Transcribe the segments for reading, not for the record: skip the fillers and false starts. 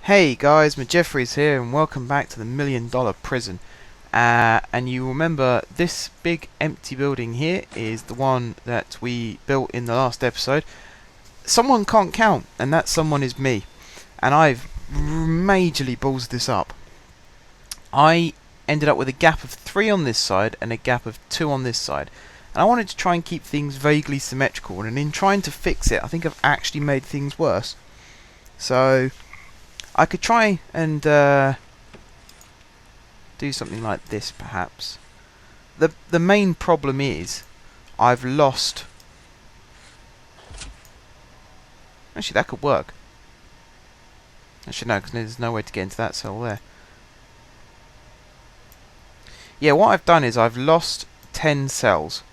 Hey guys, Jeffries here and welcome back to the $1,000,000 Prison. And you remember this big empty building here is the one that we built in the last episode. Someone can't count, and that someone is me. And I've majorly ballsed this up. I ended up with a gap of 3 on this side and a gap of 2 on this side. And I wanted to try and keep things vaguely symmetrical, and in trying to fix it, I think I've actually made things worse. So I could try and do something like this, perhaps. The main problem is I've lost. Actually, that could work. Actually, no, because there's no way to get into that cell there. Yeah, what I've done is I've lost 10 cells.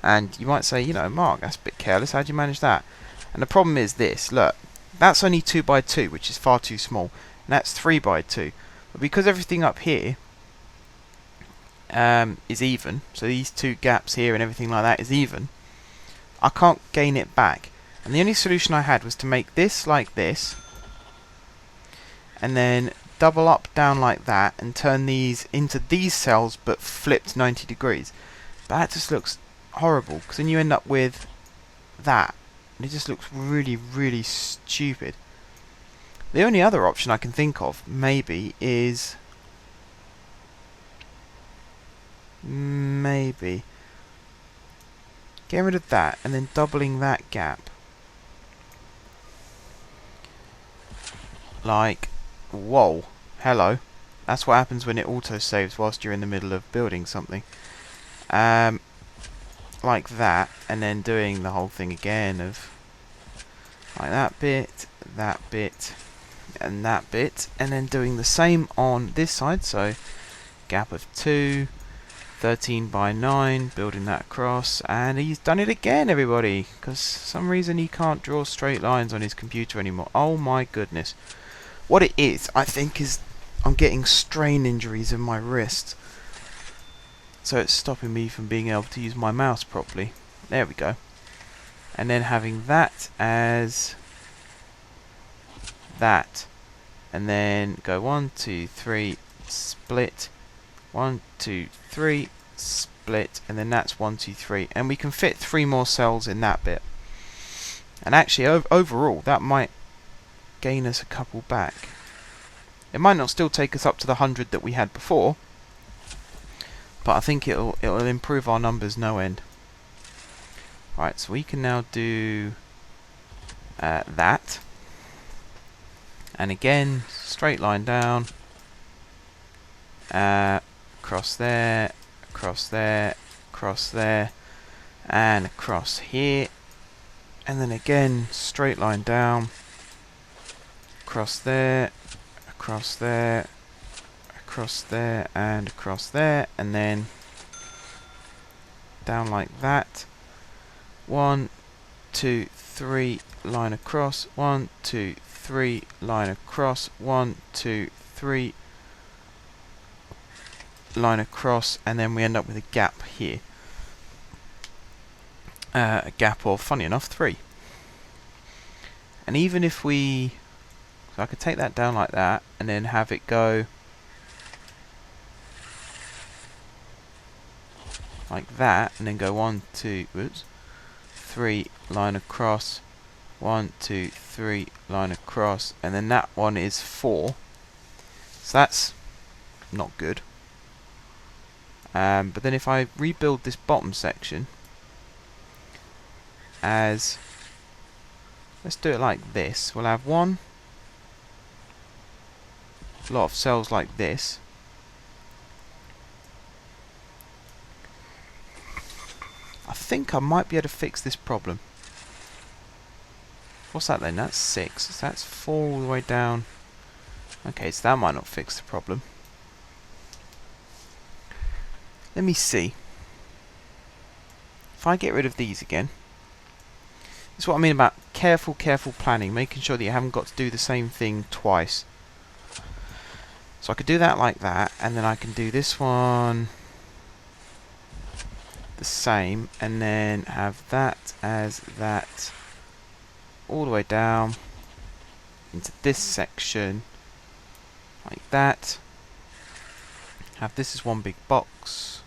And you might say, Mark, that's a bit careless. How'd you manage that? And the problem is this. Look, that's only 2 by 2, which is far too small. And that's 3 by 2. But because everything up here is even, so these 2 gaps here and everything like that is even, I can't gain it back. And the only solution I had was to make this like this, and then double up down like that, and turn these into these cells but flipped 90 degrees. But that just looks horrible, because then you end up with that, and it just looks really, really stupid. The only other option I can think of, maybe, is getting rid of that and then doubling that gap. Like, whoa, hello. That's what happens when it auto-saves whilst you're in the middle of building something. Like that, and then doing the whole thing again of like that bit, and that bit, and then doing the same on this side, so gap of 2, 13 by 9, building that across, and he's done it again, everybody, because for some reason he can't draw straight lines on his computer anymore. Oh my goodness. What it is, I think, is I'm getting strain injuries in my wrist, so it's stopping me from being able to use my mouse properly. There we go. And then having that as that, and then go 1, 2, 3, split, 1, 2, 3, split, and then that's 1, 2, 3, and we can fit 3 more cells in that bit. And actually, overall, that might gain us a couple back. It might not still take us up to the 100 that we had before, but I think it'll improve our numbers no end. Right, so we can now do that, and again, straight line down, across there, across there, across there, and across here, and then again, straight line down, across there, across there, across there, and across there, and then down like that. 1, 2, 3, line across, 1, 2, 3, line across, 1, 2, 3, line across, and then we end up with a gap here. A gap of, funny enough, 3. And even if we, so I could take that down like that, and then have it go like that, and then go 1, 2, 3, line across, 1, 2, 3, line across, and then that one is 4. So that's not good. But then if I rebuild this bottom section as, let's do it like this. We'll have one lot of cells like this. I think I might be able to fix this problem. What's that then? That's 6. So that's 4 all the way down. Okay, so that might not fix the problem. Let me see. If I get rid of these again. This is what I mean about careful planning. Making sure that you haven't got to do the same thing twice. So I could do that like that, and then I can do this one the same, and then have that as that all the way down, into this section, like that. Have this as one big box,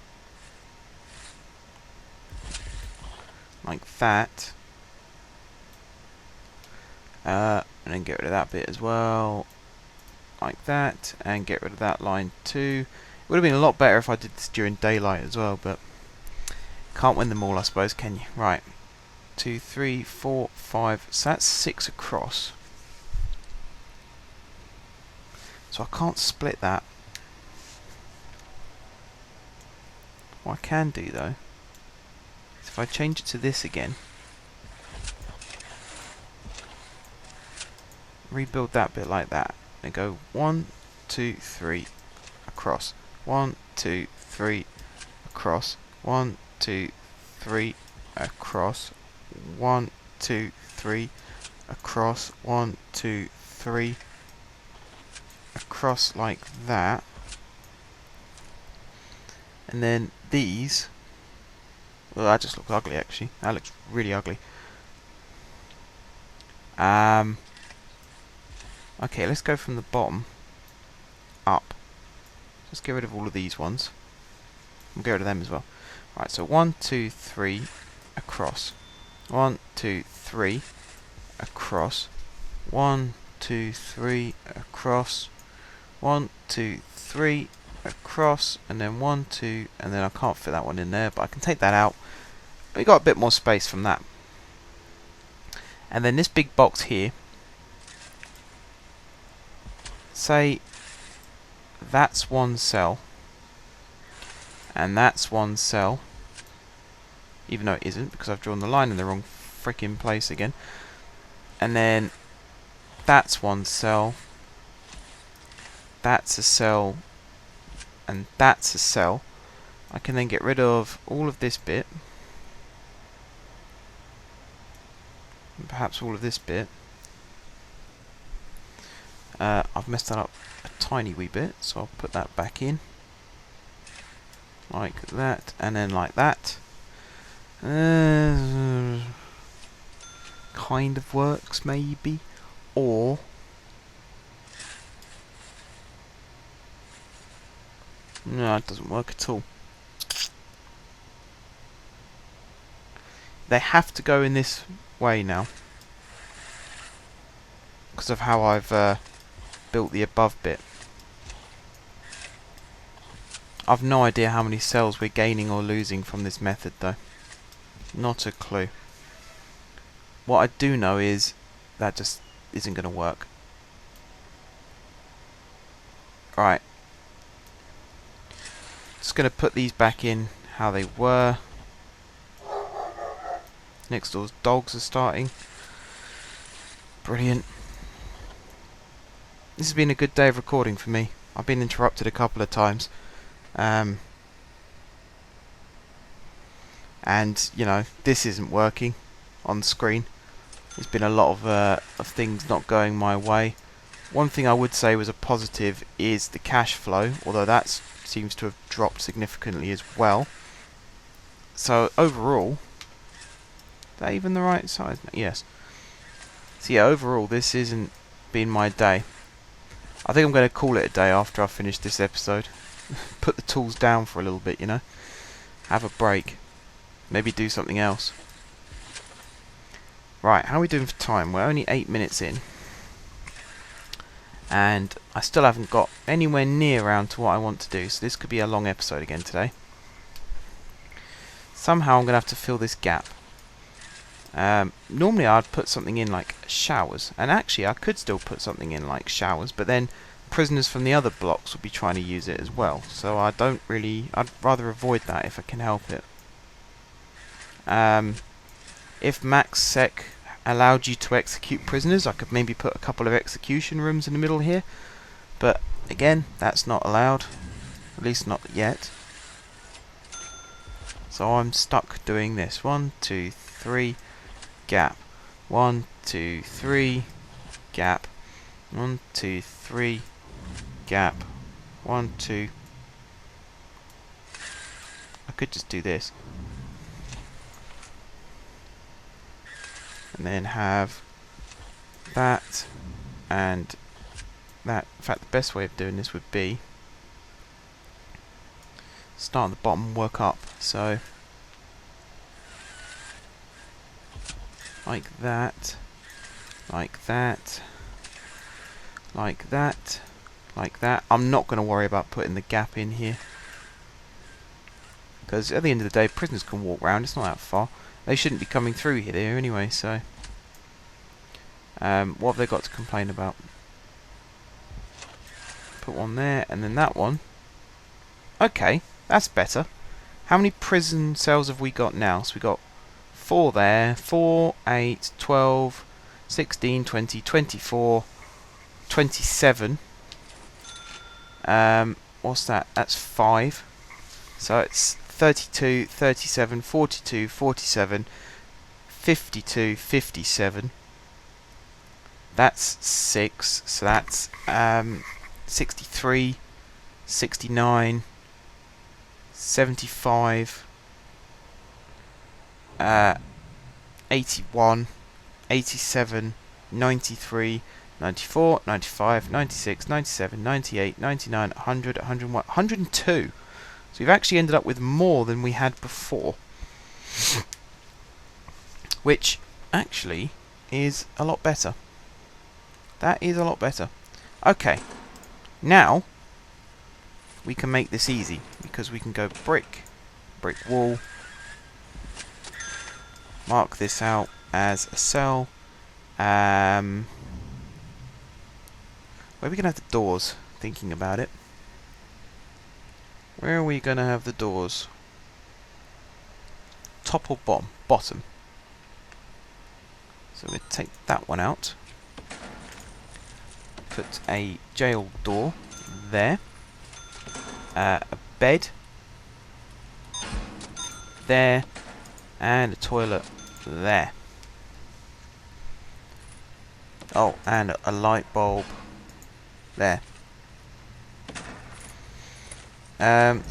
like that. And then get rid of that bit as well, like that, and get rid of that line too. It would have been a lot better if I did this during daylight as well, but can't win them all, I suppose, can you? Right, 2, 3, 4, 5. So that's 6 across. So I can't split that. What I can do though is if I change it to this again, rebuild that bit like that, and go 1, 2, 3 across. 1, 2, 3 across. 1, 2, 3 across. 1, 2, 3 across. 1, 2, 3 across like that. And then these, well, that just looks ugly actually. That looks really ugly. Okay, let's go from the bottom up. Let's get rid of all of these ones. We'll get rid of them as well. Right, so 1, 2, 3 across. 1, 2, 3 across. 1, 2, 3 across. 1, 2, 3 across, and then 1, 2, and then I can't fit that one in there, but I can take that out. We got a bit more space from that. And then this big box here, say that's one cell, and that's one cell, even though it isn't because I've drawn the line in the wrong freaking place again. And then that's one cell, that's a cell, and that's a cell. I can then get rid of all of this bit, and perhaps all of this bit. I've messed that up a tiny wee bit, so I'll put that back in like that, and then like that. Kind of works maybe, or no, it doesn't work at all. They have to go in this way now because of how I've built the above bit. I've no idea how many cells we're gaining or losing from this method though. Not a clue. What I do know is that just isn't going to work. Right. Just going to put these back in how they were. Next door's dogs are starting. Brilliant. This has been a good day of recording for me. I've been interrupted a couple of times. And, you know, this isn't working on screen. There's been a lot of things not going my way. One thing I would say was a positive is the cash flow, although that seems to have dropped significantly as well. So overall, is that even the right size? Yes. So yeah, overall this isn't been my day. I think I'm going to call it a day after I finish this episode. Put the tools down for a little bit, you know. Have a break. Maybe do something else. Right, how are we doing for time? We're only 8 minutes in. And I still haven't got anywhere near around to what I want to do, so this could be a long episode again today. Somehow I'm going to have to fill this gap. Normally I'd put something in like showers, and actually I could still put something in like showers, but then prisoners from the other blocks will be trying to use it as well, so I'd rather avoid that if I can help it. If MaxSec allowed you to execute prisoners, I could maybe put a couple of execution rooms in the middle here, but again, that's not allowed, at least not yet. So I'm stuck doing this. 1, 2, 3, gap. 1, 2, 3, gap. 1, 2, 3, gap. 1, 2. I could just do this. And then have that and that. In fact, the best way of doing this would be start at the bottom and work up. So like that, like that, like that, like that. I'm not going to worry about putting the gap in here, because at the end of the day, prisoners can walk around. It's not that far. They shouldn't be coming through here anyway, so what have they got to complain about? Put one there, and then that one. Okay, that's better. How many prison cells have we got now? So we got 4 there, 4, 8, 12, 16, 20, 24, 27. What's that? That's 5. So it's 32, 37, 42, 47, 52, 57. That's 6. So that's 63, 69, 75, 81, 87, 93, 94, 95, 96, 97, 98, 99, 100, 101, 102. So we've actually ended up with more than we had before. Which actually is a lot better. That is a lot better. Okay. Now we can make this easy, because we can go brick, brick wall, mark this out as a cell. Where are we going to have the doors? Thinking about it. Where are we going to have the doors? Top or bottom? Bottom. So we'll take that one out. Put a jail door there. A bed there. And a toilet there. Oh, and a light bulb there.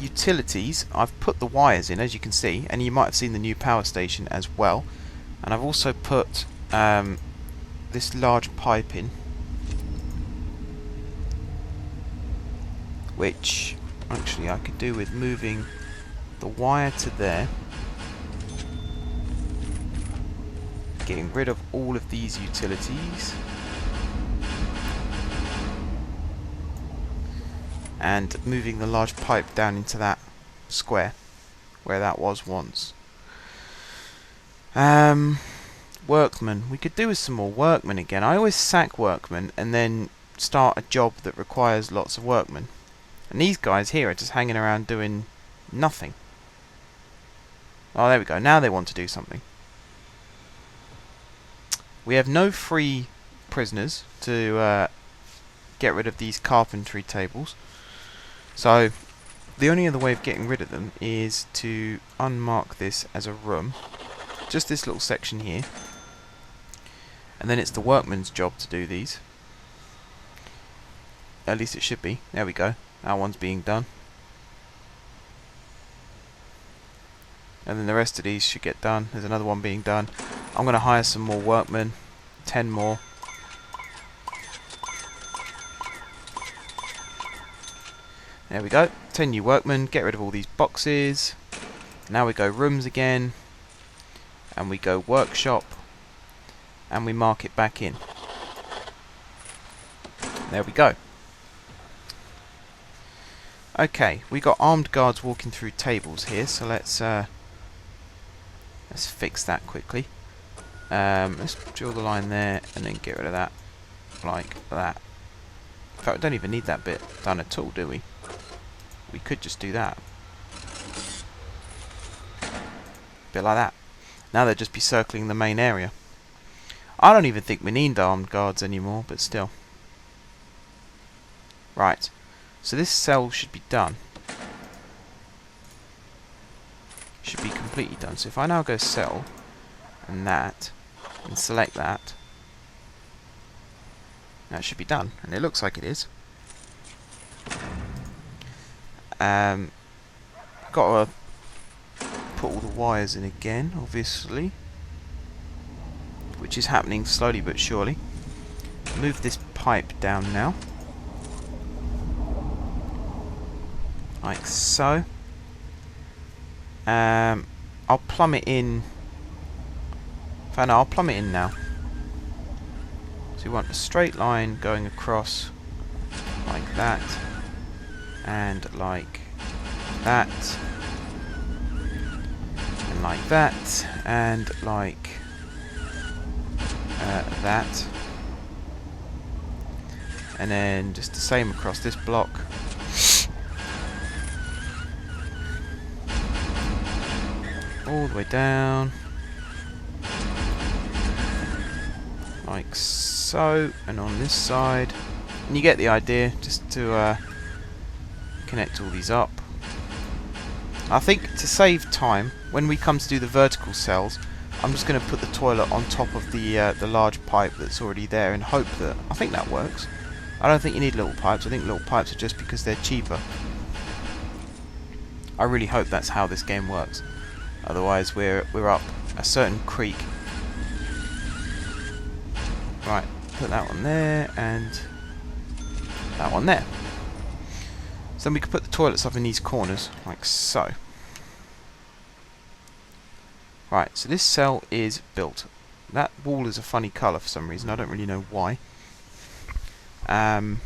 Utilities, I've put the wires in, as you can see, and you might have seen the new power station as well. And I've also put this large pipe in, which actually I could do with moving the wire to there, getting rid of all of these utilities, and moving the large pipe down into that square where that was once. Workmen. We could do with some more workmen again. I always sack workmen and then start a job that requires lots of workmen. And these guys here are just hanging around doing nothing. Oh, there we go. Now they want to do something. We have no free prisoners to get rid of these carpentry tables. So the only other way of getting rid of them is to unmark this as a room. Just this little section here. And then it's the workman's job to do these. At least it should be. There we go. That one's being done. And then the rest of these should get done. There's another one being done. I'm going to hire some more workmen. 10 more. There we go. 10 new workmen. Get rid of all these boxes. Now we go rooms again. And we go workshop. And we mark it back in. There we go. Okay, we got armed guards walking through tables here, so let's fix that quickly. Let's draw the line there and then get rid of that like that. In fact, we don't even need that bit done at all, do we? We could just do that. Bit like that. Now they'll just be circling the main area. I don't even think we need armed guards anymore, but still. Right. So this cell should be done. Should be completely done. So if I now go cell and that and select that, that should be done. And it looks like it is. Got to put all the wires in again, obviously, which is happening slowly but surely. move this pipe down now. Like so. I'll plumb it in. No, I'll plumb it in now. So we want a straight line going across like that. And like that. And like that. And like that. And then just the same across this block. All the way down. Like so. And on this side. And you get the idea, just to connect all these up. I think to save time, when we come to do the vertical cells, I'm just going to put the toilet on top of the large pipe that's already there and hope that... I think that works. I don't think you need little pipes. I think little pipes are just because they're cheaper. I really hope that's how this game works. Otherwise we're up a certain creek. Right, put that one there and that one there. So then we can put the toilets up in these corners, like so. Right, so this cell is built. That wall is a funny colour for some reason, I don't really know why. Yeah,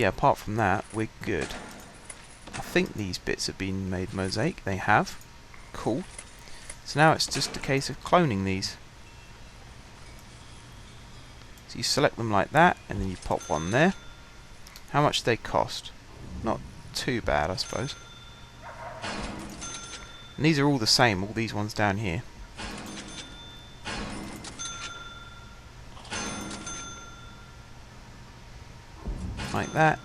apart from that, we're good. I think these bits have been made mosaic. They have. Cool. So now it's just a case of cloning these. So you select them like that, and then you pop one there. How much do they cost? Not too bad, I suppose. And these are all the same, all these ones down here. Like that,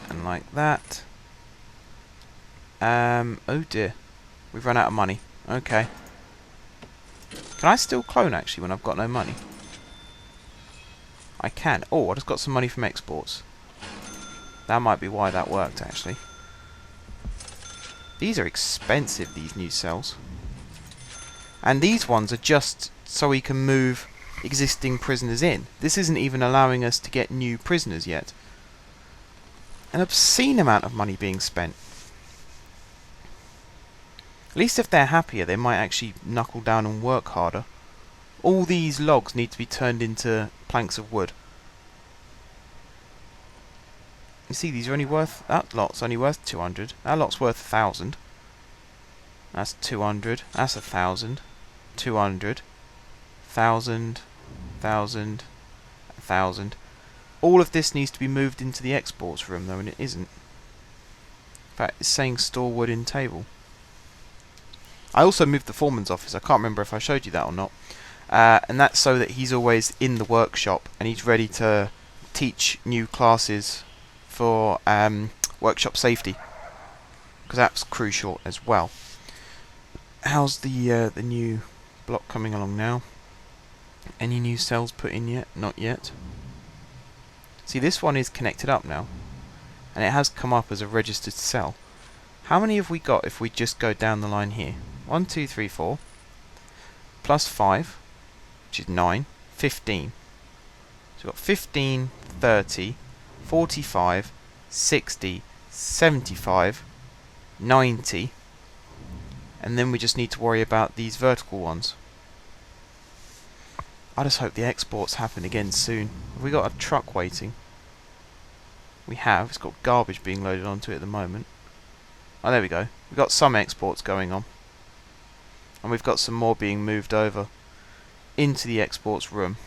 and like that. Oh dear. We've run out of money. Okay. Can I still clone actually when I've got no money? I can. Oh, I just got some money from exports. That might be why that worked actually. These are expensive, these new cells. And these ones are just so we can move existing prisoners in. This isn't even allowing us to get new prisoners yet. An obscene amount of money being spent. At least if they're happier, they might actually knuckle down and work harder. All these logs need to be turned into planks of wood. You see, these are only worth... That lot's only worth 200. That lot's worth 1,000. That's 200. That's 1,000. 200. 1,000. 1,000. 1,000. All of this needs to be moved into the exports room, though, and it isn't. In fact, it's saying store wood in table. I also moved the foreman's office. I can't remember if I showed you that or not. And that's so that he's always in the workshop and he's ready to teach new classes for workshop safety, because that's crucial as well. How's the new block coming along now? Any new cells put in yet? Not yet. See, this one is connected up now, and it has come up as a registered cell. How many have we got if we just go down the line here? 1, 2, 3, 4, plus 5, which is 9, 15. So we've got 15, 30, 45, 60, 75, 90, and then we just need to worry about these vertical ones. I just hope the exports happen again soon. Have we got a truck waiting? We have. It's got garbage being loaded onto it at the moment. Oh, there we go. We've got some exports going on. And we've got some more being moved over into the exports room.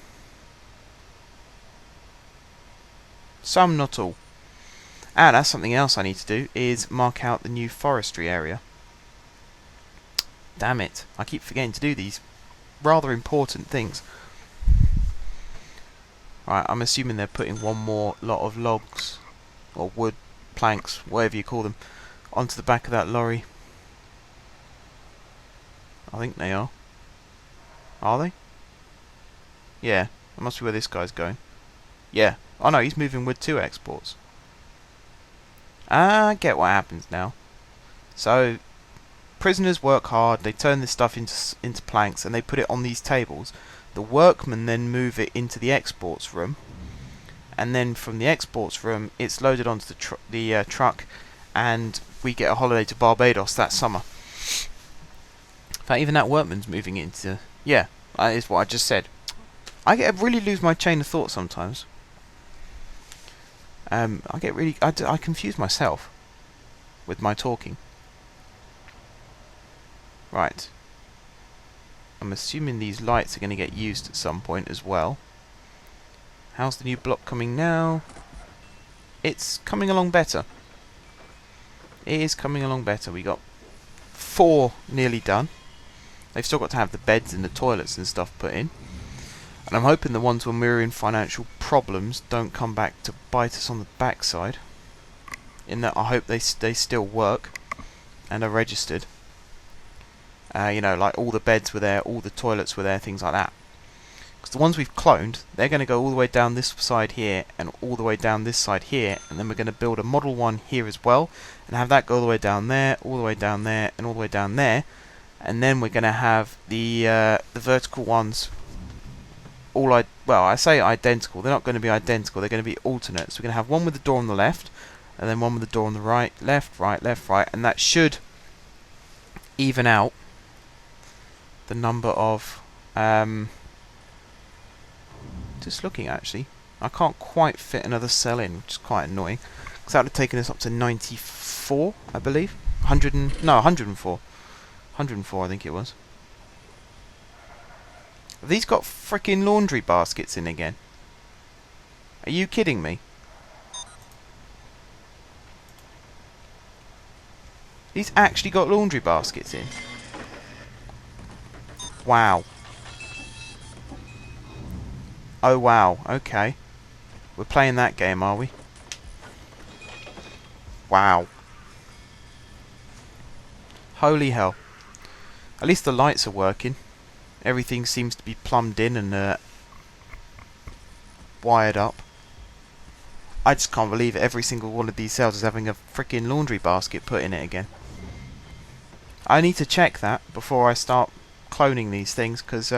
Some, not all. And that's something else I need to do, is mark out the new forestry area. Damn it. I keep forgetting to do these rather important things. Right, I'm assuming they're putting one more lot of logs, or wood, planks, whatever you call them, onto the back of that lorry. I think they are. Are they? Yeah, that must be where this guy's going. Yeah. Oh no, he's moving with 2 exports. I get what happens now. So, prisoners work hard, they turn this stuff into planks, and they put it on these tables. The workmen then move it into the exports room, and then from the exports room it's loaded onto the truck, and we get a holiday to Barbados that summer. In fact, even that workman's moving into... Yeah, that is what I just said. I really lose my chain of thought sometimes. I confuse myself with my talking. Right. I'm assuming these lights are going to get used at some point as well. How's the new block coming now? It's coming along better. It is coming along better. We got 4 nearly done. They've still got to have the beds and the toilets and stuff put in. And I'm hoping the ones when we're in financial problems don't come back to bite us on the backside. In that I hope they still work and are registered. You know, like all the beds were there, all the toilets were there, things like that. Because the ones we've cloned, they're going to go all the way down this side here and all the way down this side here, and then we're going to build a model one here as well and have that go all the way down there, all the way down there, and all the way down there. And then we're going to have the vertical ones I say identical. They're not going to be identical. They're going to be alternate. So we're going to have one with the door on the left, and then one with the door on the right, left, right, left, right, and that should even out the number of... just looking actually, I can't quite fit another cell in, which is quite annoying. Because that would have taken us up to 94, I believe. 104. 104, I think it was. Have these got frickin' laundry baskets in again? Are you kidding me? These actually got laundry baskets in. Wow. Oh wow, okay. We're playing that game, are we? Wow. Holy hell. At least the lights are working. Everything seems to be plumbed in and wired up. I just can't believe it. Every single one of these cells is having a freaking laundry basket put in it again. I need to check that before I start cloning these things, because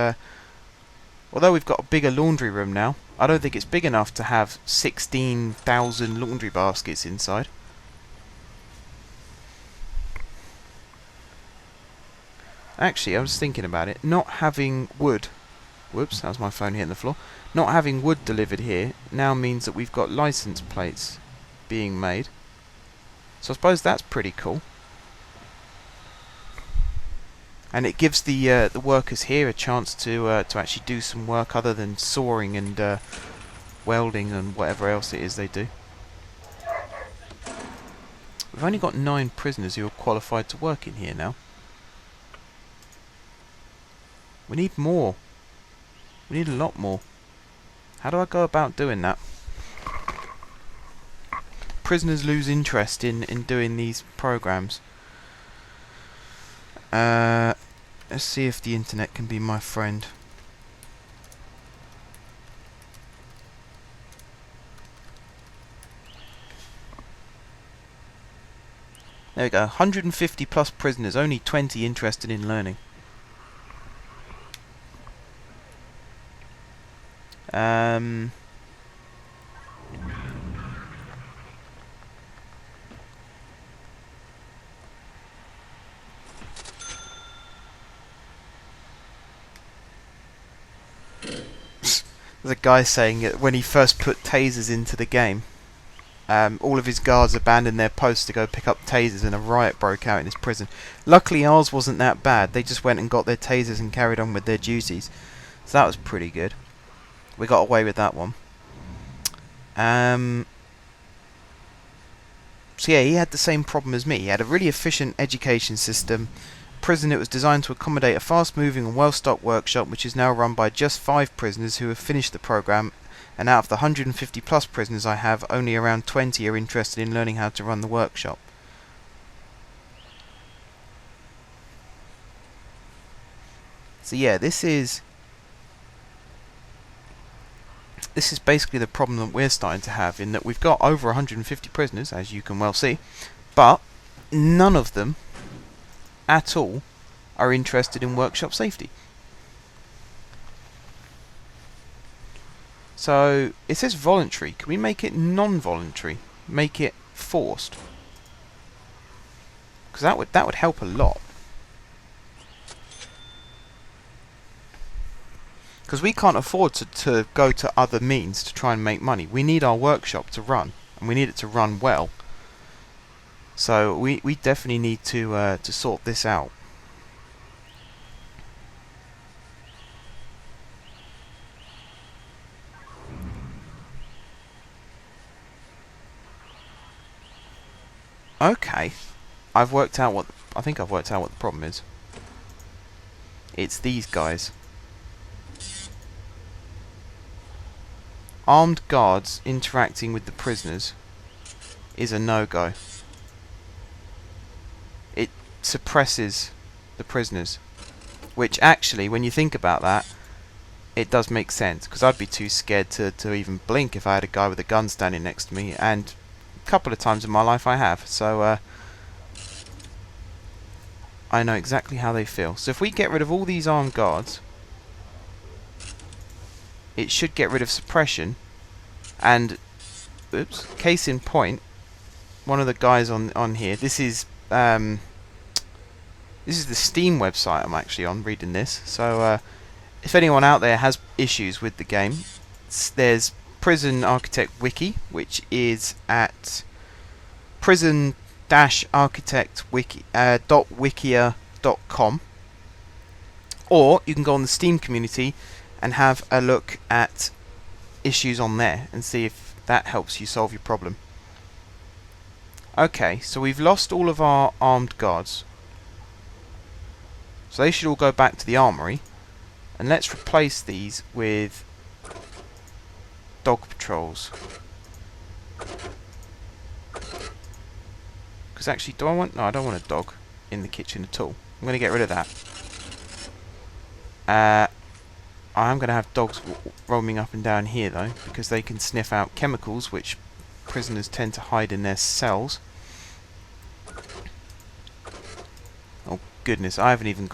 although we've got a bigger laundry room now, I don't think it's big enough to have 16,000 laundry baskets inside. Actually, I was thinking about it. Not having wood... Whoops, that was my phone hitting the floor. Not having wood delivered here now means that we've got license plates being made. So I suppose that's pretty cool. And it gives the workers here a chance to actually do some work other than sawing and welding and whatever else it is they do. We've only got 9 prisoners who are qualified to work in here now. We need more. We need a lot more. How do I go about doing that? Prisoners lose interest in doing these programs. Let's see if the internet can be my friend. There we go. 150 plus prisoners. Only 20 interested in learning. There's a guy saying that when he first put tasers into the game, all of his guards abandoned their posts to go pick up tasers and a riot broke out in his prison. Luckily ours wasn't that bad. They just went and got their tasers and carried on with their duties. So that was pretty good. We got away with that one. So yeah, he had the same problem as me. He had a really efficient education system. Prison, it was designed to accommodate a fast-moving and well-stocked workshop, which is now run by just 5 prisoners who have finished the program, and out of the 150 plus prisoners I have, only around 20 are interested in learning how to run the workshop. So yeah, this is basically the problem that we're starting to have, in that we've got over 150 prisoners, as you can well see, but none of them at all are interested in workshop safety. So it says voluntary. Can we make it non-voluntary? Make it forced? Because that would help a lot. Because we can't afford to go to other means to try and make money. We need our workshop to run, and we need it to run well. So we definitely need to sort this out. Okay, I think I've worked out what the problem is. It's these guys. Armed guards interacting with the prisoners is a no-go. It suppresses the prisoners, which actually, when you think about that, it does make sense, because I'd be too scared to even blink if I had a guy with a gun standing next to me, and a couple of times in my life I have, so I know exactly how they feel. So if we get rid of all these armed guards, it should get rid of suppression, and oops, case in point, one of the guys on here, this is the Steam website I'm actually on reading this, so if anyone out there has issues with the game, there's Prison Architect Wiki, which is at prison-architect.wikia.com, or you can go on the Steam community and have a look at issues on there and see if that helps you solve your problem. Okay, so we've lost all of our armed guards, so they should all go back to the armory, and let's replace these with dog patrols. Because actually, no, I don't want a dog in the kitchen at all. I'm going to get rid of that. I am going to have dogs roaming up and down here though, because they can sniff out chemicals which prisoners tend to hide in their cells. Oh goodness, I haven't even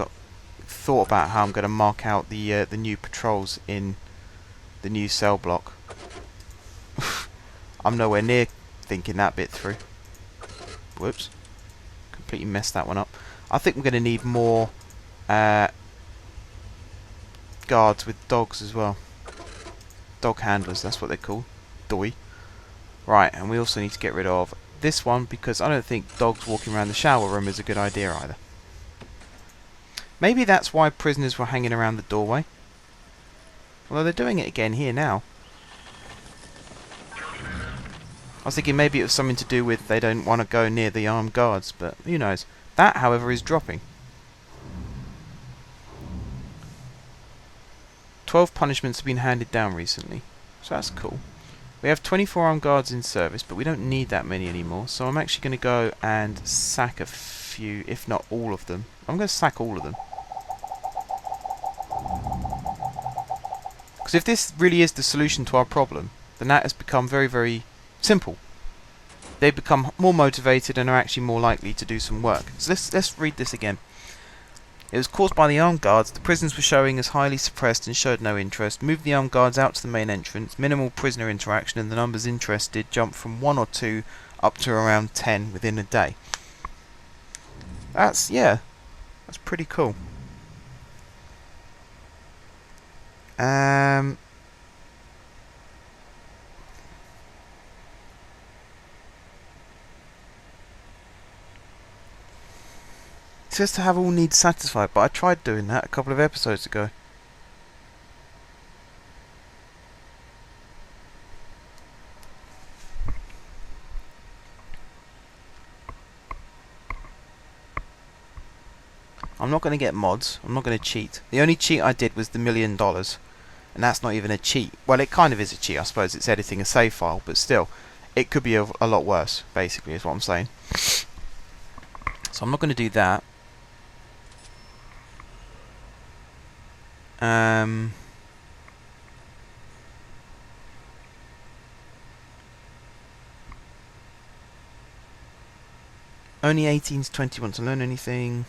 thought about how I'm going to mark out the new patrols in the new cell block. I'm nowhere near thinking that bit through. Whoops, completely messed that one up. I think we're going to need more guards with dogs as well. Dog handlers, that's what they're called. Doi. Right, and we also need to get rid of this one, because I don't think dogs walking around the shower room is a good idea either. Maybe that's why prisoners were hanging around the doorway. Although they're doing it again here now. I was thinking maybe it was something to do with they don't want to go near the armed guards, but who knows. That, however, is dropping. 12 punishments have been handed down recently, so that's cool. We have 24 armed guards in service, but we don't need that many anymore, so I'm actually going to go and sack a few, if not all of them. I'm going to sack all of them. Because if this really is the solution to our problem, then that has become very, very simple. They become more motivated and are actually more likely to do some work. So let's read this again. It was caused by the armed guards. The prisons were showing as highly suppressed and showed no interest. Move the armed guards out to the main entrance. Minimal prisoner interaction, and the numbers interested jumped from 1 or 2 up to around 10 within a day. That's pretty cool. It says to have all needs satisfied, but I tried doing that a couple of episodes ago. I'm not going to get mods. I'm not going to cheat. The only cheat I did was the $1 million. And that's not even a cheat. Well, it kind of is a cheat, I suppose. It's editing a save file, but still, it could be a lot worse, basically, is what I'm saying. So I'm not going to do that. Only 18 to 21 to learn anything.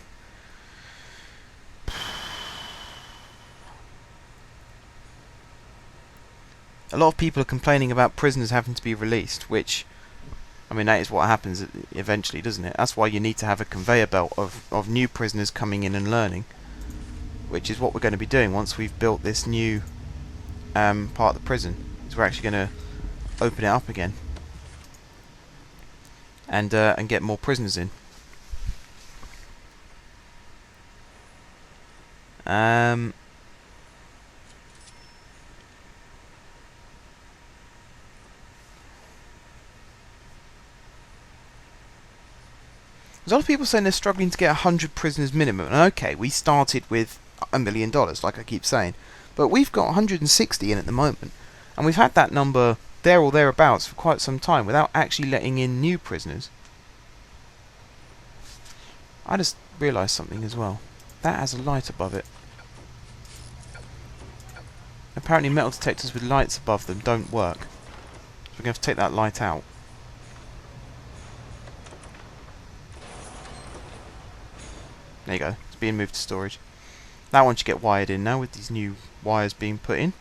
A lot of people are complaining about prisoners having to be released, which, I mean, that is what happens eventually, doesn't it? That's why you need to have a conveyor belt of new prisoners coming in and learning, which is what we're going to be doing once we've built this new part of the prison. Is we're actually going to open it up again and get more prisoners in. There's a lot of people saying they're struggling to get 100 prisoners minimum. And okay, we started with $1 million, like I keep saying, but we've got 160 in at the moment, and we've had that number there or thereabouts for quite some time without actually letting in new prisoners. I just realised something as well. That has a light above it. Apparently metal detectors with lights above them don't work. So we're going to have to take that light out. There you go. It's being moved to storage. That one should get wired in now with these new wires being put in.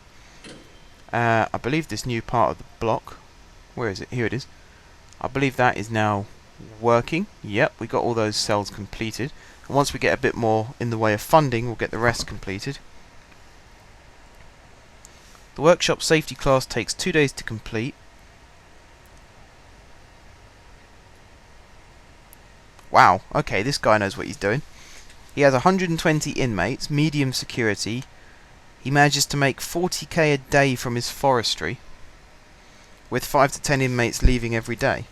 I believe this new part of the block... Where is it? Here it is. I believe that is now working. Yep, we got all those cells completed. And once we get a bit more in the way of funding, we'll get the rest completed. The workshop safety class takes 2 days to complete. Wow, okay, this guy knows what he's doing. He has 120 inmates, medium security. He manages to make 40k a day from his forestry, with 5 to 10 inmates leaving every day.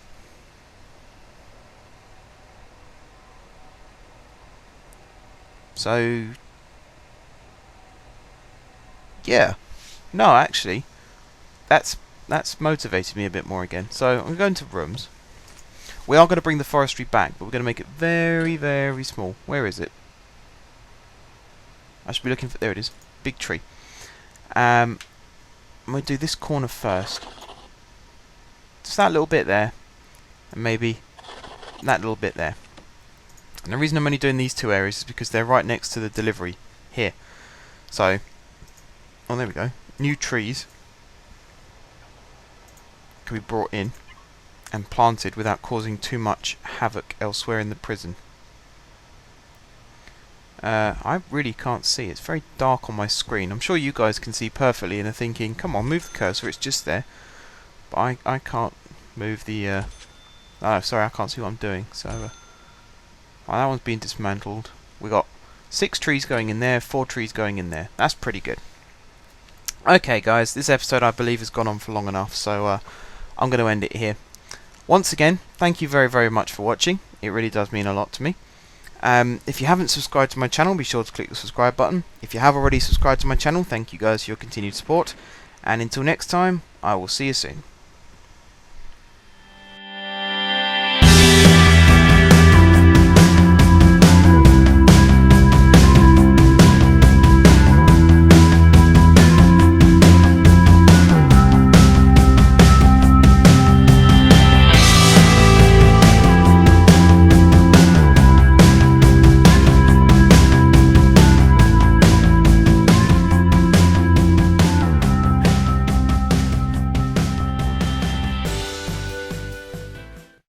So, yeah. No, actually, that's motivated me a bit more again. So, I'm going to rooms. We are going to bring the forestry back, but we're going to make it very, very small. Where is it? I should be looking for... There it is. Big tree. I'm going to do this corner first. Just that little bit there. And maybe that little bit there. And the reason I'm only doing these two areas is because they're right next to the delivery here. So, oh, there we go. New trees can be brought in and planted without causing too much havoc elsewhere in the prison. I really can't see. It's very dark on my screen. I'm sure you guys can see perfectly and are thinking, come on, move the cursor, it's just there. But I can't move the... oh, sorry, I can't see what I'm doing. So, oh, that one's been dismantled. We got 6 trees going in there, 4 trees going in there. That's pretty good. Okay, guys, this episode I believe has gone on for long enough, so I'm going to end it here. Once again, thank you very, very much for watching. It really does mean a lot to me. If you haven't subscribed to my channel, be sure to click the subscribe button. If you have already subscribed to my channel, thank you guys for your continued support. And until next time, I will see you soon.